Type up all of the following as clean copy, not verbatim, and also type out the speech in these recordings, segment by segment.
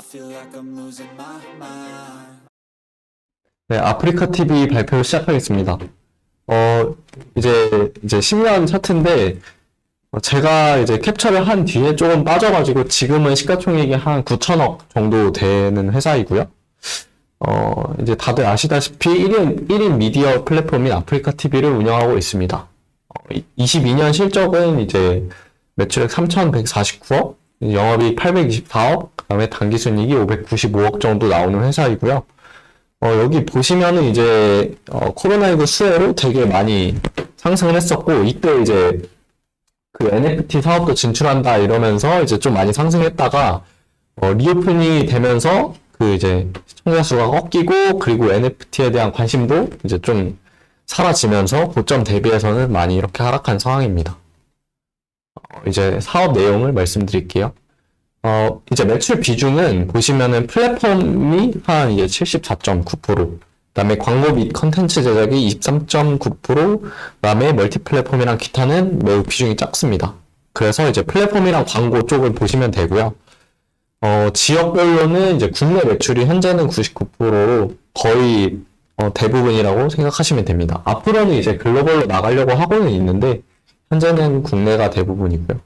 feel like I'm losing my mind. 네, 아프리카 TV 발표 시작하겠습니다. 이제 10년 차트인데, 제가 이제 캡처를 한 뒤에 조금 빠져가지고 지금은 시가총액이 한 9천억 정도 되는 회사이고요. 이제 다들 아시다시피 1인 미디어 플랫폼인 아프리카 TV를 운영하고 있습니다. 22년 실적은 이제 매출액 3,149억, 영업이익 824억, 그 다음에 당기순이익이 595억 정도 나오는 회사이고요. 여기 보시면은 이제, 코로나19 수혜로 되게 많이 상승을 했었고, 이때 이제 그 NFT 사업도 진출한다 이러면서 이제 좀 많이 상승했다가, 리오픈이 되면서 그 이제 시청자 수가 꺾이고, 그리고 NFT에 대한 관심도 이제 좀 사라지면서 고점 대비해서는 많이 이렇게 하락한 상황입니다. 이제 사업 내용을 말씀드릴게요. 이제 매출 비중은 보시면은 플랫폼이 한 이제 74.9%, 그다음에 광고 및 컨텐츠 제작이 23.9%, 그다음에 멀티 플랫폼이랑 기타는 매우 비중이 작습니다. 그래서 이제 플랫폼이랑 광고 쪽을 보시면 되고요. 지역별로는 이제 국내 매출이 현재는 99%로 거의 대부분이라고 생각하시면 됩니다. 앞으로는 이제 글로벌로 나가려고 하고는 있는데 현재는 국내가 대부분이고요.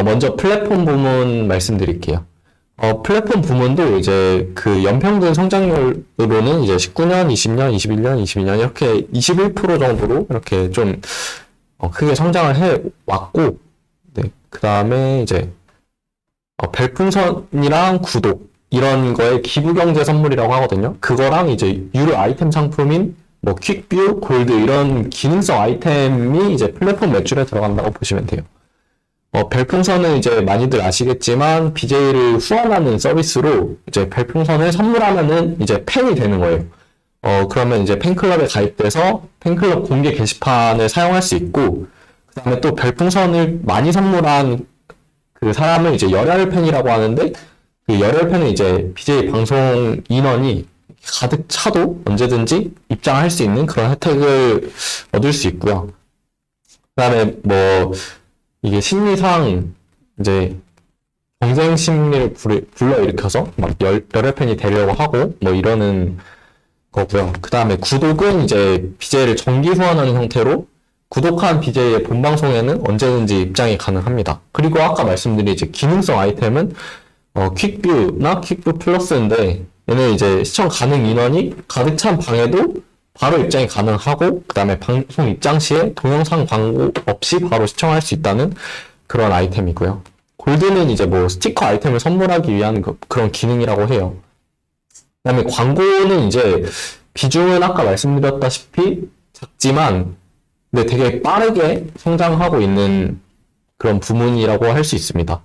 먼저 플랫폼 부문 말씀드릴게요. 플랫폼 부문도 이제 그 연평균 성장률로는 이제 19년, 20년, 21년, 22년 이렇게 21% 정도로 이렇게 좀 크게 성장을 해 왔고, 네, 그 다음에 이제 별풍선이랑 구독 이런 거에 기부경제 선물이라고 하거든요. 그거랑 이제 유료 아이템 상품인 뭐 퀵뷰, 골드 이런 기능성 아이템이 이제 플랫폼 매출에 들어간다고 보시면 돼요. 별풍선은 이제 많이들 아시겠지만 BJ를 후원하는 서비스로 이제 별풍선을 선물하면은 이제 팬이 되는 거예요. 그러면 이제 팬클럽에 가입돼서 팬클럽 공개 게시판을 사용할 수 있고, 그 다음에 또 별풍선을 많이 선물한 그 사람을 이제 열혈 팬이라고 하는데, 그 열혈 팬은 이제 BJ 방송 인원이 가득 차도 언제든지 입장할 수 있는 그런 혜택을 얻을 수 있고요. 그 다음에 뭐, 이게 심리상 이제 경쟁 심리를 불러일으켜서 막 열혈 팬이 되려고 하고 뭐 이러는 거고요. 그 다음에 구독은 이제 BJ를 정기 후원하는 형태로 구독한 BJ의 본 방송에는 언제든지 입장이 가능합니다. 그리고 아까 말씀드린 이제 기능성 아이템은 퀵뷰나 퀵뷰 플러스인데, 얘는 이제 시청 가능 인원이 가득 찬 방에도 바로 입장이 가능하고, 그 다음에 방송 입장 시에 동영상 광고 없이 바로 시청할 수 있다는 그런 아이템이고요. 골드는 이제 뭐 스티커 아이템을 선물하기 위한 그런 기능이라고 해요. 그 다음에 광고는 이제 비중은 아까 말씀드렸다시피 작지만, 근데 되게 빠르게 성장하고 있는 그런 부문이라고 할 수 있습니다.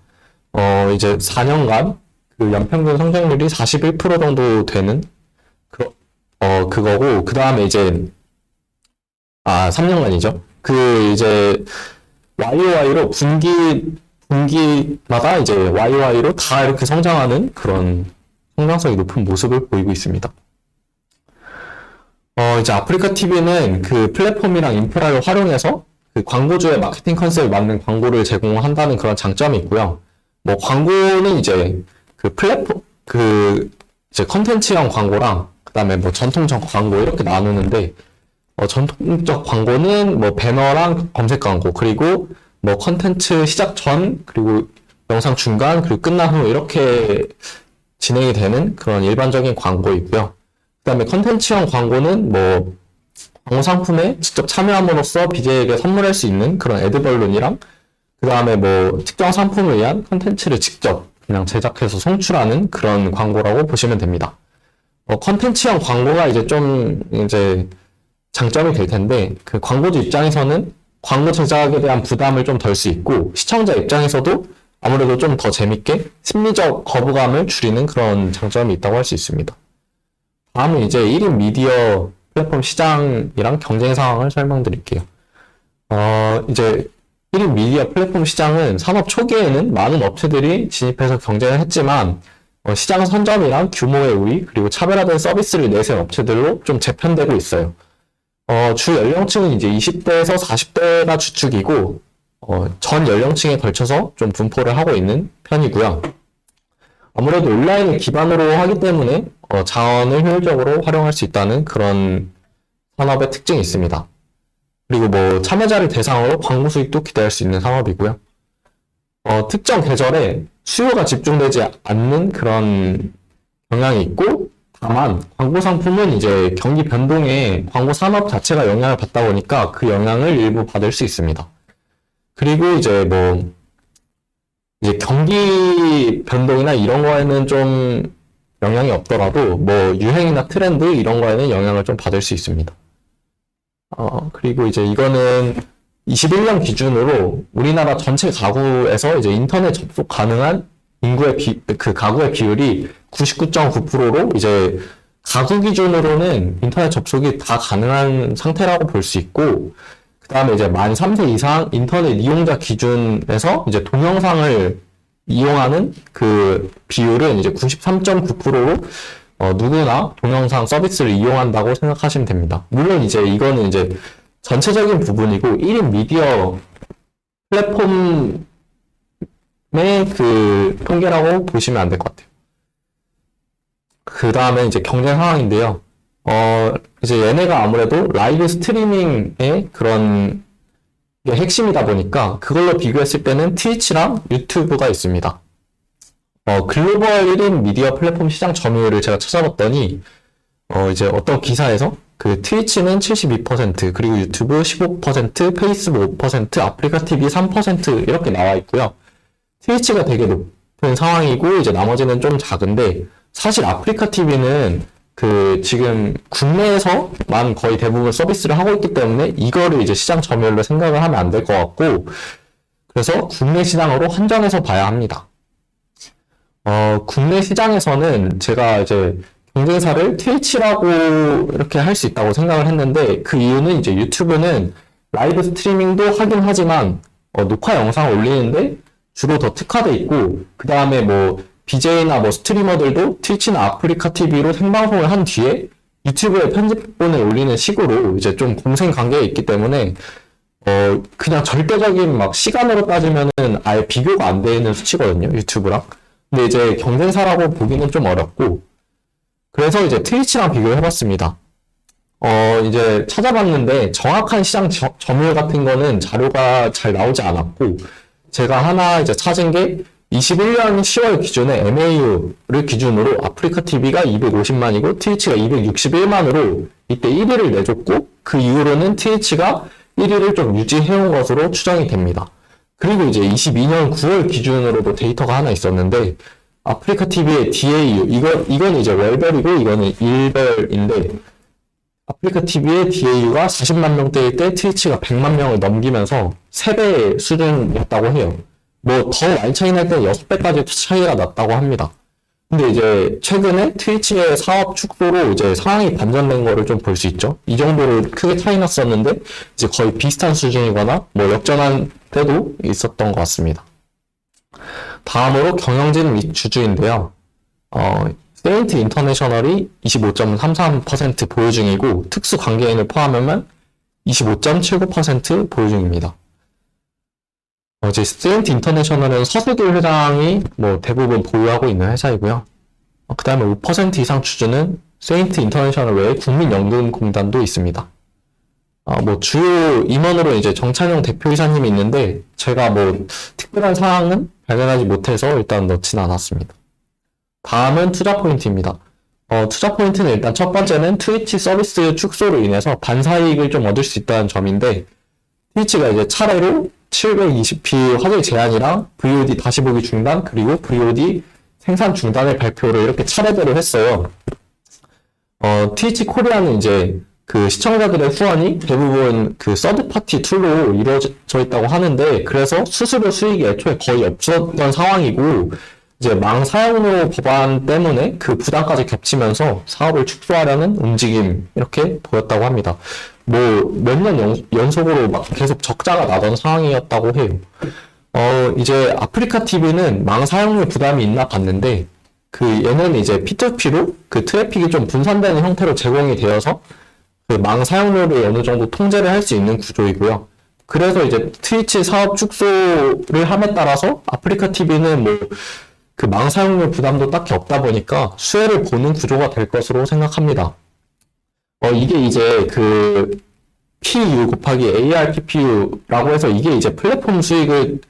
이제 4년간 그 연평균 성장률이 41% 정도 되는 그거고, 그 다음에 이제, 3년간이죠. 그 이제, YOY로 분기마다 이제 YOY로 다 이렇게 성장하는 그런 성장성이 높은 모습을 보이고 있습니다. 이제 아프리카 TV는 그 플랫폼이랑 인프라를 활용해서 그 광고주의 마케팅 컨셉에 맞는 광고를 제공한다는 그런 장점이 있고요. 뭐 광고는 이제 그 플랫폼, 이제 컨텐츠형 광고랑 그 다음에 뭐 전통적 광고 이렇게 나누는데, 전통적 광고는 뭐 배너랑 검색 광고, 그리고 뭐 컨텐츠 시작 전, 그리고 영상 중간, 그리고 끝난 후 이렇게 진행이 되는 그런 일반적인 광고이고요. 그 다음에 컨텐츠형 광고는 뭐 광고 상품에 직접 참여함으로써 BJ에게 선물할 수 있는 그런 애드벌룬이랑, 그 다음에 뭐 특정 상품을 위한 컨텐츠를 직접 그냥 제작해서 송출하는 그런 광고라고 보시면 됩니다. 컨텐츠형 광고가 이제 좀 이제 장점이 될 텐데, 그 광고주 입장에서는 광고 제작에 대한 부담을 좀 덜 수 있고, 시청자 입장에서도 아무래도 좀 더 재밌게 심리적 거부감을 줄이는 그런 장점이 있다고 할 수 있습니다. 다음은 이제 1인 미디어 플랫폼 시장이랑 경쟁 상황을 설명드릴게요. 이제 1인 미디어 플랫폼 시장은 산업 초기에는 많은 업체들이 진입해서 경쟁을 했지만, 시장 선점이랑 규모의 우위, 그리고 차별화된 서비스를 내세운 업체들로 좀 재편되고 있어요. 주 연령층은 이제 20대에서 40대가 주축이고, 전 연령층에 걸쳐서 좀 분포를 하고 있는 편이고요. 아무래도 온라인을 기반으로 하기 때문에 자원을 효율적으로 활용할 수 있다는 그런 산업의 특징이 있습니다. 그리고 뭐 참여자를 대상으로 광고 수익도 기대할 수 있는 산업이고요. 특정 계절에 수요가 집중되지 않는 그런 경향이 있고, 다만 광고 상품은 이제 경기 변동에 광고 산업 자체가 영향을 받다 보니까 그 영향을 일부 받을 수 있습니다. 그리고 이제 이제 경기 변동이나 이런 거에는 좀 영향이 없더라도 뭐 유행이나 트렌드 이런 거에는 영향을 좀 받을 수 있습니다. 그리고 이제 이거는 21년 기준으로 우리나라 전체 가구에서 이제 인터넷 접속 가능한 인구의 그 가구의 비율이 99.9%로 이제 가구 기준으로는 인터넷 접속이 다 가능한 상태라고 볼 수 있고, 그 다음에 이제 만 3세 이상 인터넷 이용자 기준에서 이제 동영상을 이용하는 그 비율은 이제 93.9%로 누구나 동영상 서비스를 이용한다고 생각하시면 됩니다. 물론 이제 이거는 이제 전체적인 부분이고 1인 미디어 플랫폼의 그 통계라고 보시면 안 될 것 같아요. 그 다음에 이제 경쟁 상황인데요. 이제 얘네가 아무래도 라이브 스트리밍의 그런 게 핵심이다 보니까 그걸로 비교했을 때는 트위치랑 유튜브가 있습니다. 글로벌 1인 미디어 플랫폼 시장 점유율을 제가 찾아봤더니 이제 어떤 기사에서 그 트위치는 72%, 그리고 유튜브 15%, 페이스북 5%, 아프리카 TV 3% 이렇게 나와 있고요. 트위치가 되게 높은 상황이고 이제 나머지는 좀 작은데, 사실 아프리카 TV는 그 지금 국내에서만 거의 대부분 서비스를 하고 있기 때문에 이거를 이제 시장 점유율로 생각을 하면 안 될 것 같고, 그래서 국내 시장으로 한정해서 봐야 합니다. 국내 시장에서는 제가 이제 경쟁사를 트위치라고 이렇게 할 수 있다고 생각을 했는데, 그 이유는 이제 유튜브는 라이브 스트리밍도 하긴 하지만 녹화 영상 올리는데 주로 더 특화돼 있고, 그 다음에 뭐 BJ나 뭐 스트리머들도 트위치나 아프리카 TV로 생방송을 한 뒤에 유튜브에 편집본을 올리는 식으로 이제 좀 공생 관계에 있기 때문에 그냥 절대적인 막 시간으로 따지면은 아예 비교가 안 되는 수치거든요, 유튜브랑. 근데 이제 경쟁사라고 보기는 좀 어렵고, 그래서 이제 트위치랑 비교를 해봤습니다. 이제 찾아봤는데 정확한 시장 점유율 같은 거는 자료가 잘 나오지 않았고, 제가 하나 이제 찾은 게 21년 10월 기준에 MAU를 기준으로 아프리카 TV가 250만이고 트위치가 261만으로 이때 1위를 내줬고, 그 이후로는 트위치가 1위를 좀 유지해온 것으로 추정이 됩니다. 그리고 이제 22년 9월 기준으로도 데이터가 하나 있었는데, 아프리카 TV의 DAU, 이건 이제 월별이고 이거는 일별인데, 아프리카 TV의 DAU가 40만 명대일 때 트위치가 100만 명을 넘기면서 3배 수준이었다고 해요. 뭐 더 많이 차이 날 때는 6배까지 차이가 났다고 합니다. 근데 이제 최근에 트위치의 사업 축소로 이제 상황이 반전된 거를 좀 볼 수 있죠. 이 정도로 크게 차이 났었는데 이제 거의 비슷한 수준이거나 뭐 역전한 때도 있었던 것 같습니다. 다음으로 경영진 및 주주인데요. 세인트 인터내셔널이 25.33% 보유 중이고 특수 관계인을 포함하면 25.79% 보유 중입니다. 이제 세인트 인터내셔널은 서수길 회장이 뭐 대부분 보유하고 있는 회사이고요. 그 다음에 5% 이상 주주는 세인트 인터내셔널 외에 국민연금공단도 있습니다. 뭐 주요 임원으로 이제 정찬용 대표이사님이 있는데 제가 뭐 특별한 사항은 발견하지 못해서 일단 넣지는 않았습니다. 다음은 투자 포인트입니다. 투자 포인트는 일단 첫 번째는 트위치 서비스 축소로 인해서 반사이익을 좀 얻을 수 있다는 점인데, 트위치가 이제 차례로 720p 화질 제한이랑 VOD 다시 보기 중단, 그리고 VOD 생산 중단을 발표를 이렇게 차례대로 했어요. 트위치 코리아는 이제 그 시청자들의 후원이 대부분 그 서드파티 툴로 이루어져 있다고 하는데, 그래서 수수료 수익이 애초에 거의 없었던 상황이고, 이제 망 사용료 법안 때문에 그 부담까지 겹치면서 사업을 축소하려는 움직임 이렇게 보였다고 합니다. 뭐 몇 년 연속으로 막 계속 적자가 나던 상황이었다고 해요. 이제 아프리카 TV는 망 사용료 부담이 있나 봤는데, 그 얘는 이제 P2P로 그 트래픽이 좀 분산되는 형태로 제공이 되어서 그 망 사용료를 어느 정도 통제를 할 수 있는 구조이고요. 그래서 이제 트위치 사업 축소를 함에 따라서 아프리카 TV는 뭐 그 망 사용료 부담도 딱히 없다 보니까 수혜를 보는 구조가 될 것으로 생각합니다. 이게 이제 그 PU 곱하기 ARPPU라고 해서 이게 이제 플랫폼 수익을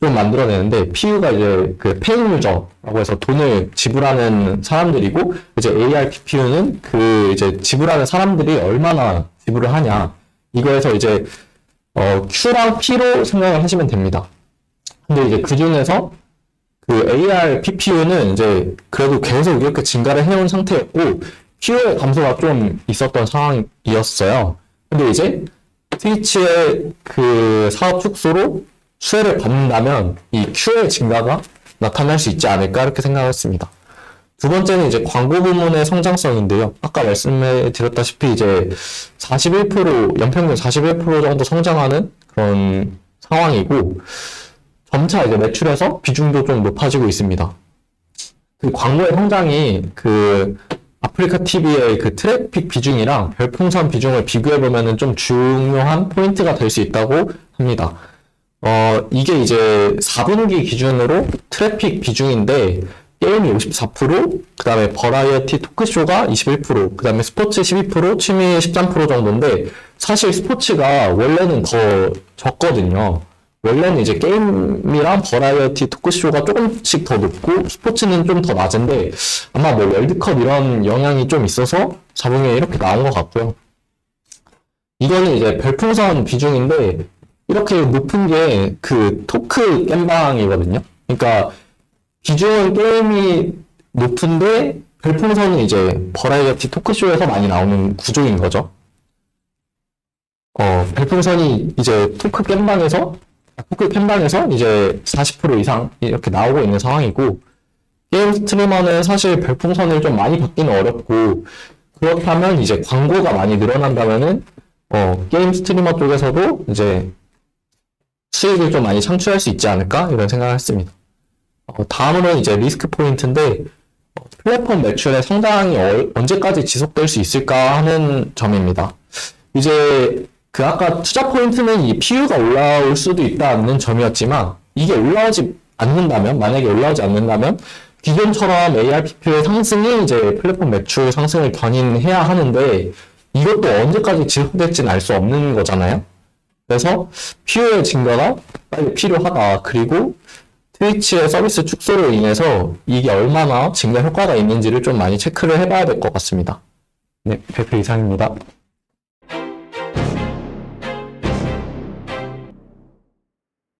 좀 만들어내는데, PU가 이제 그 페잉 유저라고 해서 돈을 지불하는 사람들이고, 이제 ARPPU는 그 이제 지불하는 사람들이 얼마나 지불을 하냐, 이거에서 이제 Q랑 P로 생각을 하시면 됩니다. 근데 이제 그 중에서 그 ARPPU는 이제 그래도 계속 이렇게 증가를 해온 상태였고, Q의 감소가 좀 있었던 상황이었어요. 근데 이제 트위치의 그 사업 축소로 수혜를 받는다면 이 Q의 증가가 나타날 수 있지 않을까 이렇게 생각했습니다. 두 번째는 이제 광고 부문의 성장성인데요. 아까 말씀해 드렸다시피 이제 41%, 연평균 41% 정도 성장하는 그런 상황이고, 점차 이제 매출에서 비중도 좀 높아지고 있습니다. 그 광고의 성장이 그 아프리카 TV의 그 트래픽 비중이랑 별풍선 비중을 비교해보면은 좀 중요한 포인트가 될 수 있다고 합니다. 이게 이제 4분기 기준으로 트래픽 비중인데, 게임이 54%, 그 다음에 버라이어티 토크쇼가 21%, 그 다음에 스포츠 12%, 취미 13% 정도인데, 사실 스포츠가 원래는 더 적거든요. 원래는 이제 게임이랑 버라이어티 토크쇼가 조금씩 더 높고, 스포츠는 좀 더 낮은데, 아마 뭐 월드컵 이런 영향이 좀 있어서 4분기에 이렇게 나온 것 같고요. 이거는 이제 별풍선 비중인데, 이렇게 높은 게 그 토크 겜방이거든요. 그러니까 비중은 게임이 높은데 별풍선은 이제 버라이어티 토크쇼에서 많이 나오는 구조인 거죠. 별풍선이 이제 토크 겜방에서 이제 40% 이상 이렇게 나오고 있는 상황이고, 게임 스트리머는 사실 별풍선을 좀 많이 받기는 어렵고, 그렇다면 이제 광고가 많이 늘어난다면은 게임 스트리머 쪽에서도 이제 수익을 좀 많이 창출할 수 있지 않을까 이런 생각을 했습니다. 다음으로는 이제 리스크 포인트인데, 플랫폼 매출의 성장이 언제까지 지속될 수 있을까 하는 점입니다. 이제 그 아까 투자 포인트는 이 PU가 올라올 수도 있다는 점이었지만, 이게 만약에 올라오지 않는다면 기존처럼 ARPPU의 상승이 이제 플랫폼 매출 상승을 견인해야 하는데, 이것도 언제까지 지속될지는 알 수 없는 거잖아요. 그래서 PU의 증가가 빨리 필요하다. 그리고 트위치의 서비스 축소로 인해서 이게 얼마나 증가 효과가 있는지를 좀 많이 체크를 해봐야 될 것 같습니다. 네, 발표 이상입니다.